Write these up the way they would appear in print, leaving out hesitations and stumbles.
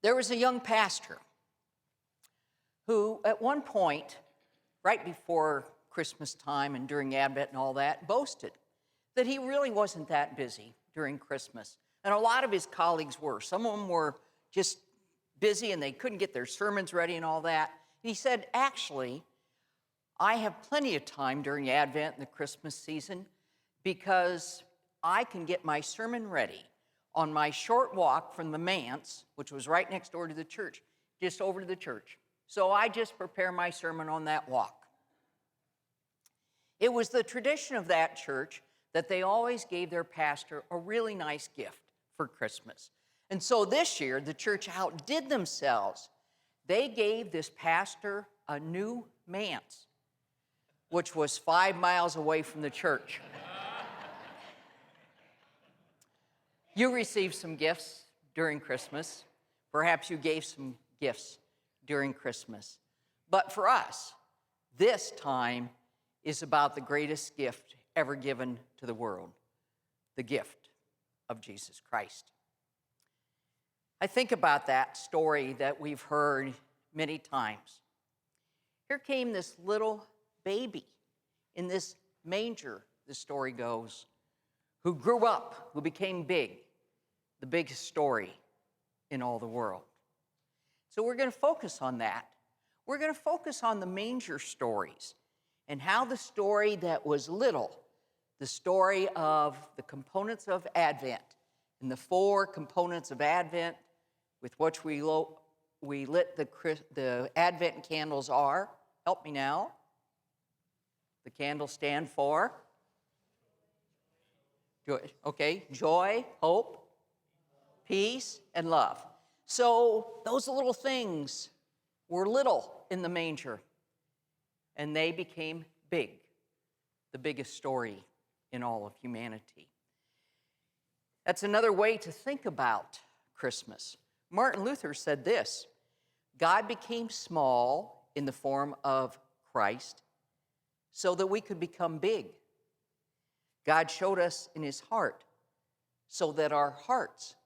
There was a young pastor who, at one point, right before Christmas time and during Advent and all that, boasted that he really wasn't that busy during Christmas. And a lot of his colleagues were. Some of them were just busy and they couldn't get their sermons ready and all that. He said, actually, I have plenty of time during Advent and the Christmas season because I can get my sermon ready on my short walk from the manse, which was right next door to the church, just over to the church. So I just prepare my sermon on that walk. It was the tradition of that church that they always gave their pastor a really nice gift for Christmas. And so this year, the church outdid themselves. They gave this pastor a new manse, which was 5 miles away from the church. You received some gifts during Christmas. Perhaps you gave some gifts during Christmas. But for us, this time is about the greatest gift ever given to the world, the gift of Jesus Christ. I think about that story that we've heard many times. Here came this little baby in this manger, the story goes, who grew up, who became big, the biggest story in all the world. So we're going to focus on that. We're going to focus on the manger stories and how the story that was little, the story of the components of Advent, and the 4 components of Advent with which we lit the Advent candles are. Help me now. The candles stand for joy. Okay, joy, hope, peace, and love. So those little things were little in the manger, and they became big, the biggest story in all of humanity. That's another way to think about Christmas. Martin Luther said this: God became small in the form of Christ so that we could become big. God showed us in his heart so that our hearts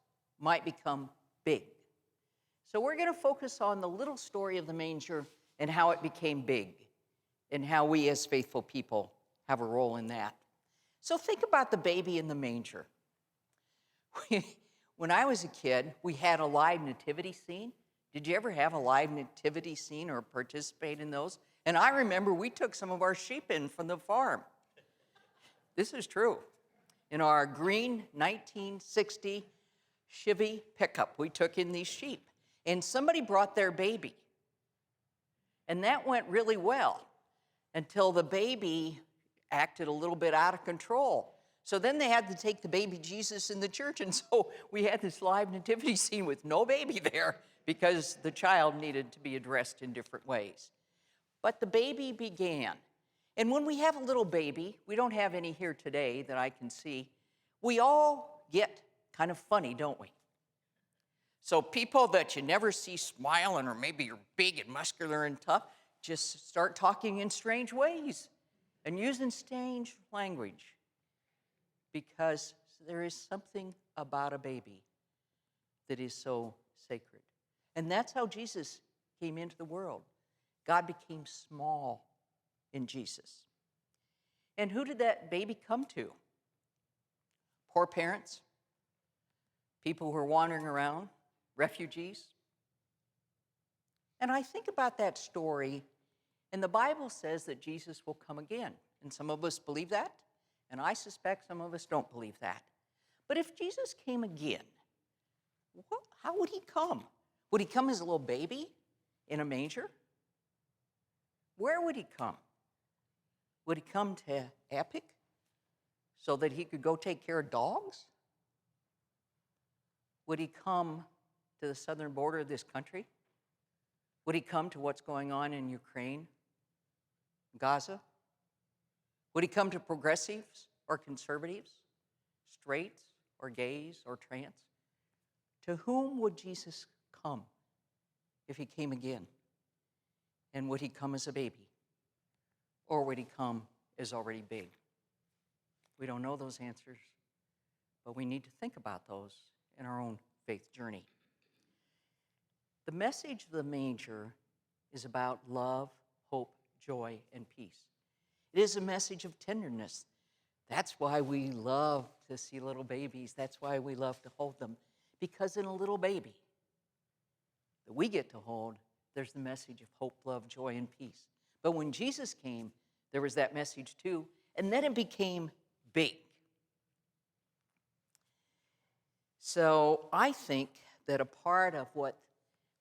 might become big. So we're going to focus on the little story of the manger and how it became big and how we as faithful people have a role in that. So think about the baby in the manger. When I was a kid, we had a live nativity scene. Did you ever have a live nativity scene or participate in those? And I remember we took some of our sheep in from the farm. This is true. In our green 1960 Chevy pickup, we took in these sheep. And somebody brought their baby. And that went really well until the baby acted a little bit out of control. So then they had to take the baby Jesus in the church, and so we had this live nativity scene with no baby there because the child needed to be addressed in different ways. But the baby began. And when we have a little baby, we don't have any here today that I can see, we all get kind of funny, don't we? So people that you never see smiling, or maybe you're big and muscular and tough, just start talking in strange ways and using strange language, because there is something about a baby that is so sacred. And that's how Jesus came into the world. God became small in Jesus. And who did that baby come to? Poor parents, people who are wandering around, refugees. And I think about that story, and the Bible says that Jesus will come again. And some of us believe that, and I suspect some of us don't believe that. But if Jesus came again, how would he come? Would he come as a little baby in a manger? Where would he come? Would he come to Epic so that he could go take care of dogs? Would he come to the southern border of this country? Would he come to what's going on in Ukraine, Gaza? Would he come to progressives or conservatives, straights or gays or trans? To whom would Jesus come if he came again? And would he come as a baby? Or would he come as already big? We don't know those answers, but we need to think about those in our own faith journey. The message of the manger is about love, hope, joy, and peace. It is a message of tenderness. That's why we love to see little babies. That's why we love to hold them. Because in a little baby that we get to hold, there's the message of hope, love, joy, and peace. But when Jesus came, there was that message too, and then it became big. So I think that a part of what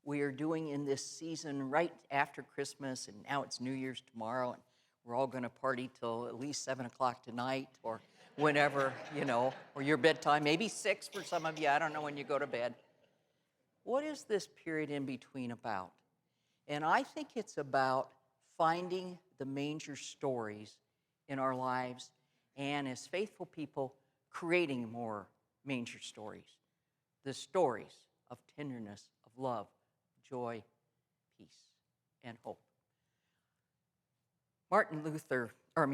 we are doing in this season right after Christmas, and now it's New Year's tomorrow, and we're all going to party till at least 7 o'clock tonight, or whenever, or your bedtime, maybe 6 for some of you. I don't know when you go to bed. What is this period in between about? And I think it's about finding the manger stories in our lives, and as faithful people, creating more manger stories. The stories of tenderness, of love, joy, peace, and hope.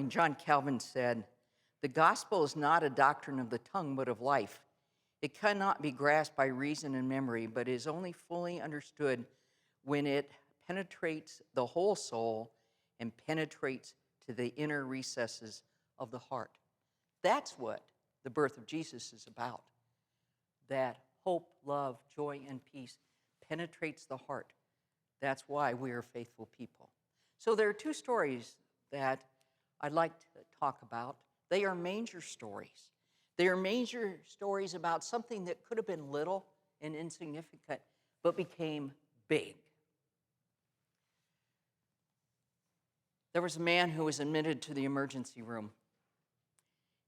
John Calvin said, "The gospel is not a doctrine of the tongue, but of life. It cannot be grasped by reason and memory, but is only fully understood when it penetrates the whole soul and penetrates to the inner recesses of the heart." That's what the birth of Jesus is about. That hope, love, joy, and peace penetrates the heart. That's why we are faithful people. So there are 2 stories that I'd like to talk about. They are manger stories. They are manger stories about something that could have been little and insignificant, but became big. There was a man who was admitted to the emergency room.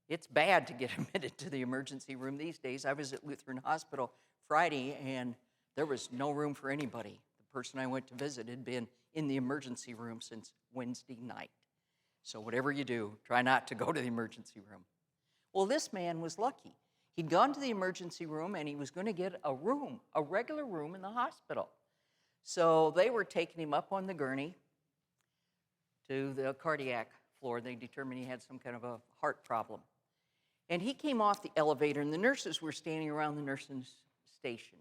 It's bad to get admitted to the emergency room these days. I was at Lutheran Hospital Friday, and there was no room for anybody. The person I went to visit had been in the emergency room since Wednesday night. So whatever you do, try not to go to the emergency room. Well, this man was lucky. He'd gone to the emergency room, and he was going to get a room, a regular room in the hospital. So they were taking him up on the gurney to the cardiac floor. They determined he had some kind of a heart problem. And he came off the elevator, and the nurses were standing around the nursing station.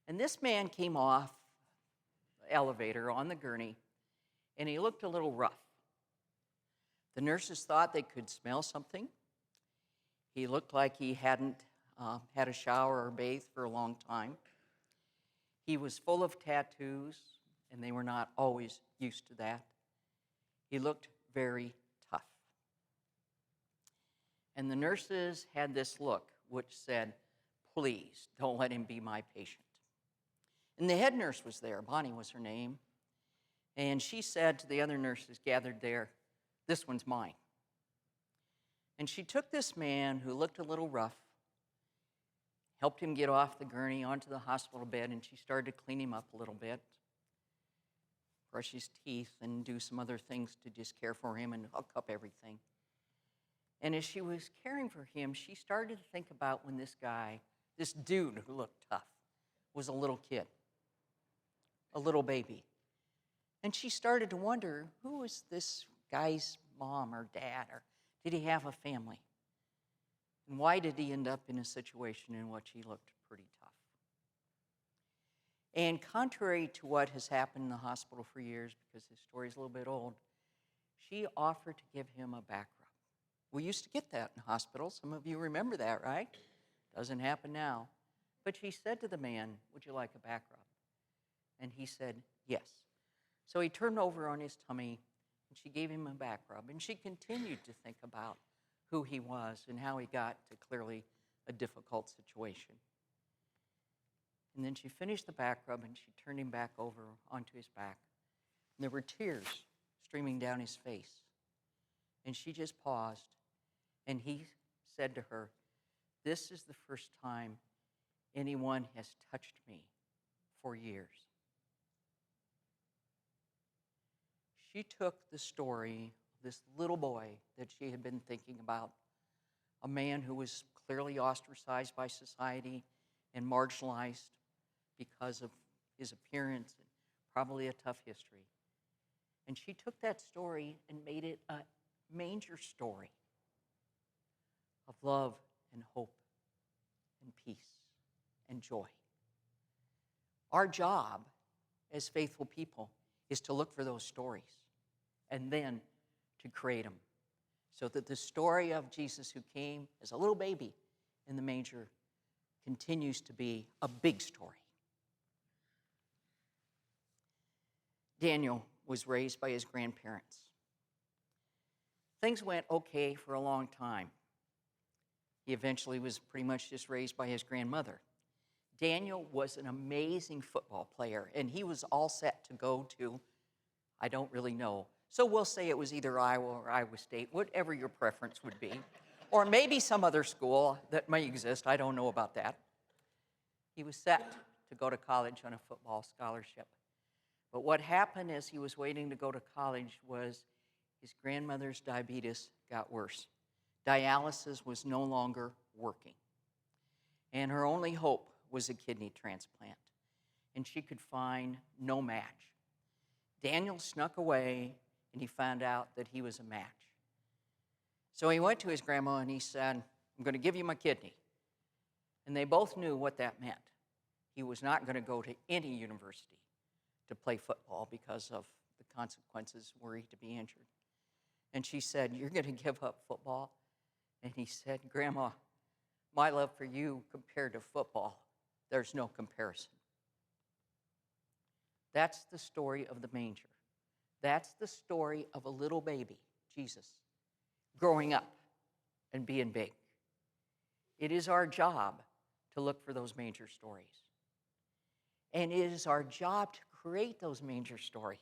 And this man came off the elevator on the gurney, and he looked a little rough. The nurses thought they could smell something. He looked like he hadn't had a shower or bathed for a long time. He was full of tattoos, and they were not always used to that. He looked very tough. And the nurses had this look which said, "Please don't let him be my patient." And the head nurse was there. Bonnie was her name. And she said to the other nurses gathered there, "This one's mine." And she took this man who looked a little rough, helped him get off the gurney onto the hospital bed, and she started to clean him up a little bit, brush his teeth, and do some other things to just care for him and hook up everything. And as she was caring for him, she started to think about when this guy, this dude who looked tough, was a little kid, a little baby. And she started to wonder, who was this guy's mom or dad, or did he have a family? And why did he end up in a situation in which he looked pretty tough? And contrary to what has happened in the hospital for years, because his story's a little bit old, she offered to give him a back rub. We used to get that in hospitals. Some of you remember that, right? Doesn't happen now. But she said to the man, "Would you like a back rub?" And he said, "Yes." So he turned over on his tummy, and she gave him a back rub. And she continued to think about who he was and how he got to clearly a difficult situation. And then she finished the back rub, and she turned him back over onto his back. And there were tears streaming down his face. And she just paused, and he said to her, "This is the first time anyone has touched me for years." She took the story of this little boy that she had been thinking about, a man who was clearly ostracized by society and marginalized because of his appearance and probably a tough history. And she took that story and made it a manger story of love and hope and peace and joy. Our job as faithful people is to look for those stories and then to create them so that the story of Jesus who came as a little baby in the manger continues to be a big story. Daniel was raised by his grandparents. Things went okay for a long time. He eventually was pretty much just raised by his grandmother. Daniel was an amazing football player, and he was all set to go to, I don't really know. So we'll say it was either Iowa or Iowa State, whatever your preference would be, or maybe some other school that may exist. I don't know about that. He was set to go to college on a football scholarship. But what happened as he was waiting to go to college was his grandmother's diabetes got worse. Dialysis was no longer working. And her only hope was a kidney transplant. And she could find no match. Daniel snuck away, and he found out that he was a match. So he went to his grandma and he said, I'm going to give you my kidney. And they both knew what that meant. He was not going to go to any university to play football because of the consequences were he to be injured. And she said, you're going to give up football? And he said, Grandma, my love for you compared to football, there's no comparison. That's the story of the manger. That's the story of a little baby, Jesus, growing up and being big. It is our job to look for those manger stories. And it is our job to create those manger stories.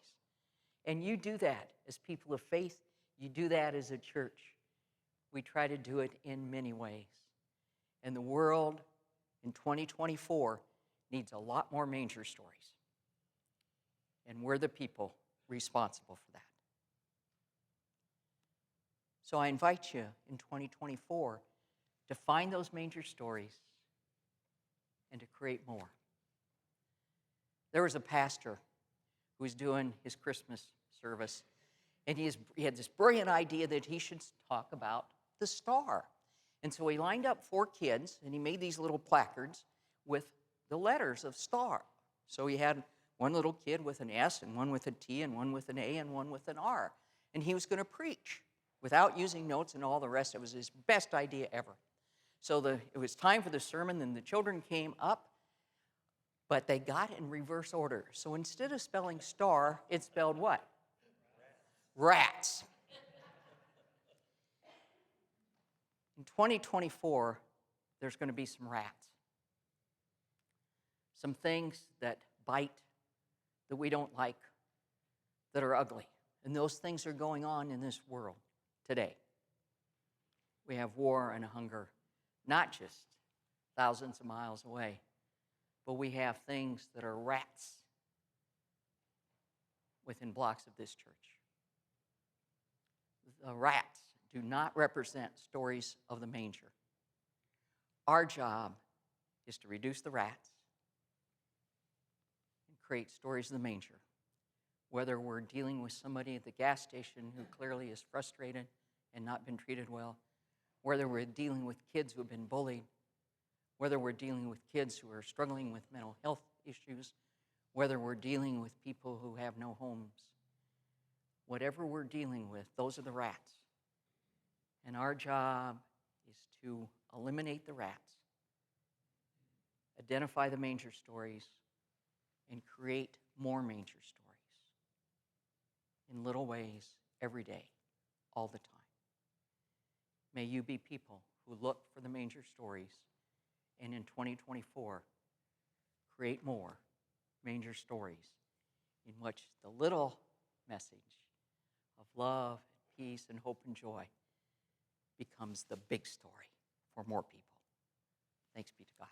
And you do that as people of faith. You do that as a church. We try to do it in many ways. And the world in 2024 needs a lot more manger stories. And we're the people responsible for that. So I invite you in 2024 to find those manger stories and to create more. There was a pastor who was doing his Christmas service, and he had this brilliant idea that he should talk about the star. And so he lined up 4 kids, and he made these little placards with the letters of star. So he had one little kid with an S, and one with a T, and one with an A, and one with an R. And he was going to preach without using notes and all the rest. It was his best idea ever. So it was time for the sermon, and the children came up, but they got it in reverse order. So instead of spelling star, it spelled what? Rats. In 2024, there's going to be some rats. Some things that bite, that we don't like, that are ugly. And those things are going on in this world today. We have war and hunger, not just thousands of miles away, but we have things that are rats within blocks of this church. The rats do not represent stories of the manger. Our job is to reduce the rats and create stories of the manger. Whether we're dealing with somebody at the gas station who clearly is frustrated and not been treated well, whether we're dealing with kids who have been bullied, whether we're dealing with kids who are struggling with mental health issues, whether we're dealing with people who have no homes, whatever we're dealing with, those are the rats. And our job is to eliminate the rats, identify the manger stories, and create more manger stories in little ways every day, all the time. May you be people who look for the manger stories and in 2024 create more manger stories in which the little message of love, peace, and hope and joy becomes the big story for more people. Thanks be to God.